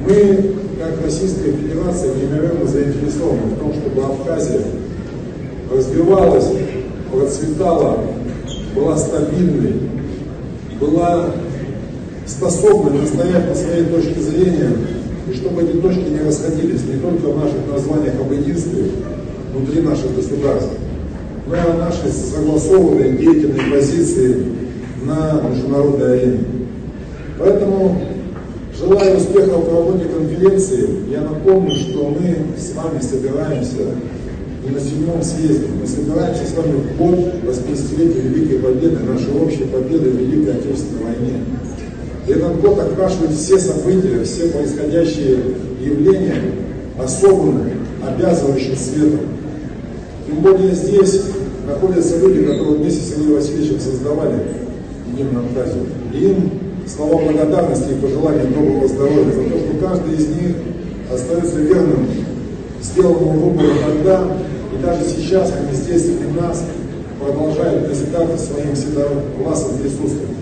Мы, как Российская Федерация, неимоверно заинтересованы в том, чтобы Абхазия развивалась, процветала, была стабильной, была способна настоять на своей точке зрения, и чтобы эти точки не расходились не только в наших названиях об единстве внутри наших государств, но и о нашей согласованной деятельной позиции на международной арене. Поэтому, желая успехов в работе конференции, я напомню, что мы с вами собираемся не на 7-м съезде, мы собираемся с вами в год 80-летия Великой Победы, нашей общей победы в Великой Отечественной войне. И этот год окрашивает все события, все происходящие явления особым, обязывающим светом. Тем более здесь находятся люди, которые вместе с Ильей Васильевичем создавали Единую Абхазию. И им слова благодарности и пожелания доброго здоровья за то, что каждый из них остается верным сделанному выбору тогда, и даже сейчас они здесь среди нас продолжают назидаться своим всегда властным присутствием.